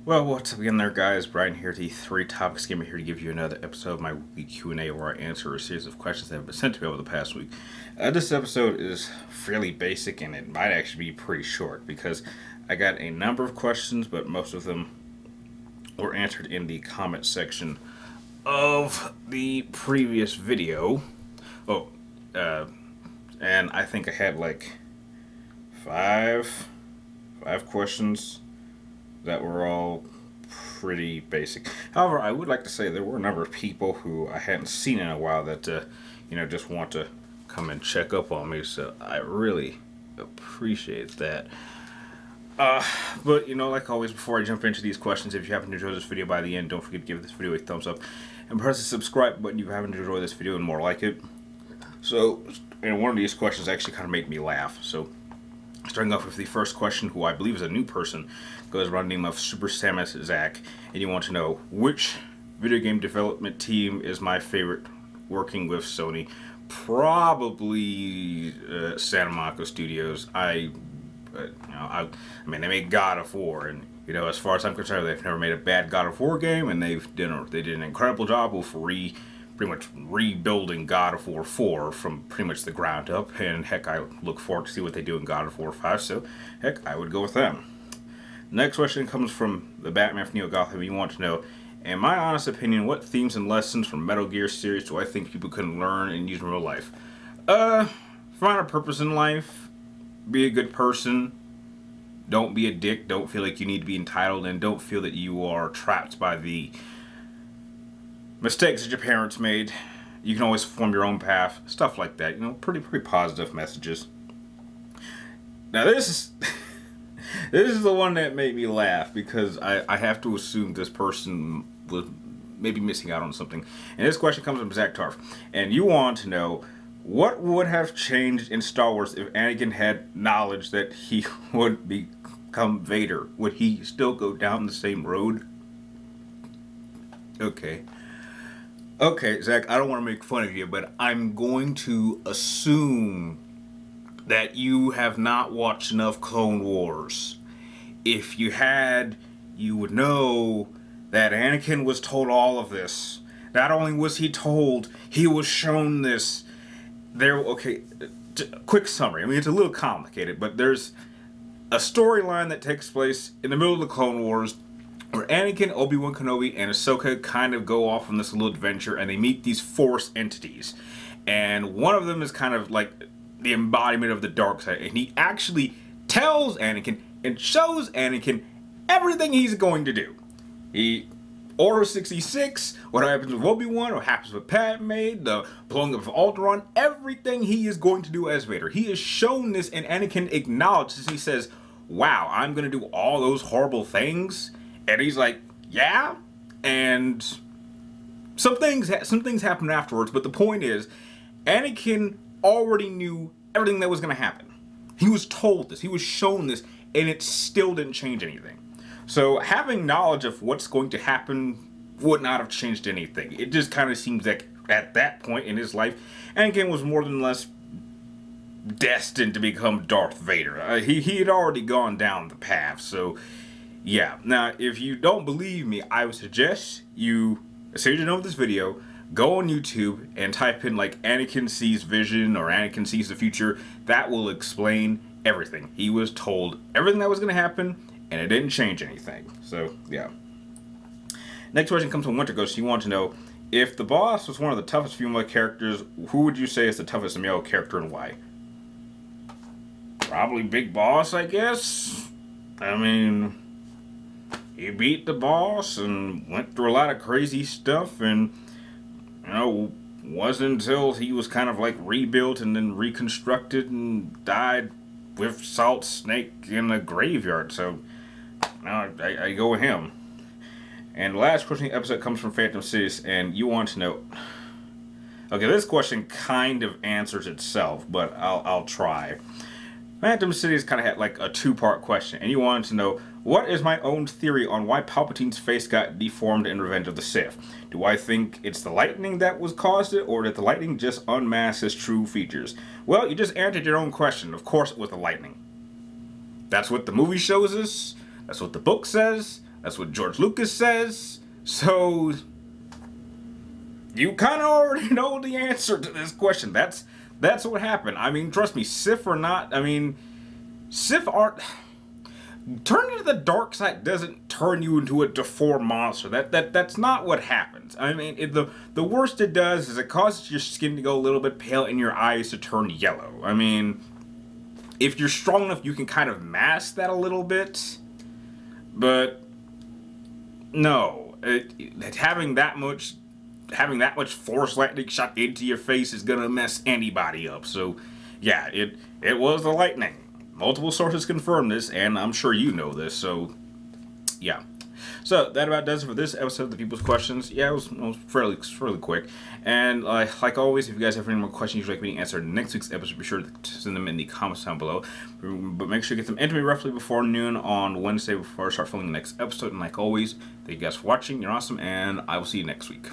Well, what's up again there, guys? Brian here, the Three Topics Gamer, here to give you another episode of my weekly Q&A where I answer a series of questions that have been sent to me over the past week. This episode is fairly basic and it might actually be pretty short because I got a number of questions, but most of them were answered in the comment section of the previous video. And I think I had like five questions that were all pretty basic. However, I would like to say there were a number of people who I hadn't seen in a while that, just want to come and check up on me, so I really appreciate that. But, like always, before I jump into these questions, if you happen to enjoy this video by the end, don't forget to give this video a thumbs up and press the subscribe button if you happen to enjoy this video and more like it. So, one of these questions actually kind of made me laugh, so starting off with the first question, who I believe is a new person, goes by the name of Super Samus Zach, and you want to know which video game development team is my favorite working with Sony. Probably Santa Monica Studios. I mean, they made God of War, and as far as I'm concerned, they've never made a bad God of War game, and they did an incredible job of pretty much rebuilding God of War 4 from pretty much the ground up, and heck, I look forward to see what they do in God of War 5, so heck, I would go with them. Next question comes from the Batman from Neo Gotham. You want to know, in my honest opinion, what themes and lessons from Metal Gear series do I think people can learn and use in real life? Find a purpose in life, be a good person, don't be a dick, don't feel like you need to be entitled, and don't feel that you are trapped by the mistakes that your parents made. You can always form your own path, stuff like that. Pretty positive messages. Now this is this is the one that made me laugh because I have to assume this person was maybe missing out on something. And this question comes from Zach Tarf, and you want to know, what would have changed in Star Wars if Anakin had knowledge that he would become Vader? Would he still go down the same road? Okay, Zach, I don't want to make fun of you, but I'm going to assume that you have not watched enough Clone Wars. If you had, you would know that Anakin was told all of this. Not only was he told, he was shown this. Quick summary. I mean, it's a little complicated, but there's a storyline that takes place in the middle of the Clone Wars where Anakin, Obi-Wan Kenobi, and Ahsoka kind of go off on this little adventure, and they meet these Force entities. And one of them is kind of like the embodiment of the dark side, and he actually tells Anakin and shows Anakin everything he's going to do. Order 66, what happens with Obi-Wan, what happens with Padme, the blowing up of Alderaan, everything he is going to do as Vader. He is shown this, and Anakin acknowledges, he says, wow, I'm going to do all those horrible things? And he's like, yeah, and some things happen afterwards, but the point is, Anakin already knew everything that was going to happen. He was told this, he was shown this, and it still didn't change anything. So having knowledge of what's going to happen would not have changed anything. It just kind of seems like at that point in his life, Anakin was more than less destined to become Darth Vader. He had already gone down the path, so yeah. Now, if you don't believe me, I would suggest you, as soon as you're done with this video, go on YouTube and type in like Anakin sees vision or Anakin sees the future. That will explain everything. He was told everything that was going to happen, and it didn't change anything. So, yeah. Next question comes from Winter Ghost. You want to know, if the boss was one of the toughest female characters, who would you say is the toughest male character and why? Probably Big Boss, I guess. I mean, he beat the boss and went through a lot of crazy stuff, and wasn't until he was kind of like rebuilt and then reconstructed and died with Salt Snake in the graveyard. So now I go with him. And the last question of the episode comes from Phantom Cities, and you want to know, okay, this question kind of answers itself, but I'll try. Phantom Cities kind of had like a two-part question, and you wanted to know, what is my own theory on why Palpatine's face got deformed in Revenge of the Sith? Do I think it's the lightning that caused it, or did the lightning just unmask his true features? Well, you just answered your own question. Of course it was the lightning. That's what the movie shows us. That's what the book says. That's what George Lucas says. So you kind of already know the answer to this question. That's what happened. I mean, trust me, Sith or not, I mean, Sith aren't... Turning to the dark side doesn't turn you into a deformed monster. That's not what happens. I mean, the worst it does is it causes your skin to go a little bit pale and your eyes to turn yellow. I mean, if you're strong enough, you can kind of mask that a little bit. But no, having that much force lightning shot into your face is gonna mess anybody up. So yeah, it was the lightning. Multiple sources confirm this, and I'm sure you know this, so yeah. So that about does it for this episode of the People's Questions. Yeah, it was fairly quick. And like always, if you guys have any more questions you'd like me to answer in next week's episode, be sure to send them in the comments down below. But make sure you get them into me roughly before noon on Wednesday before I start filming the next episode. And like always, thank you guys for watching. You're awesome, and I will see you next week.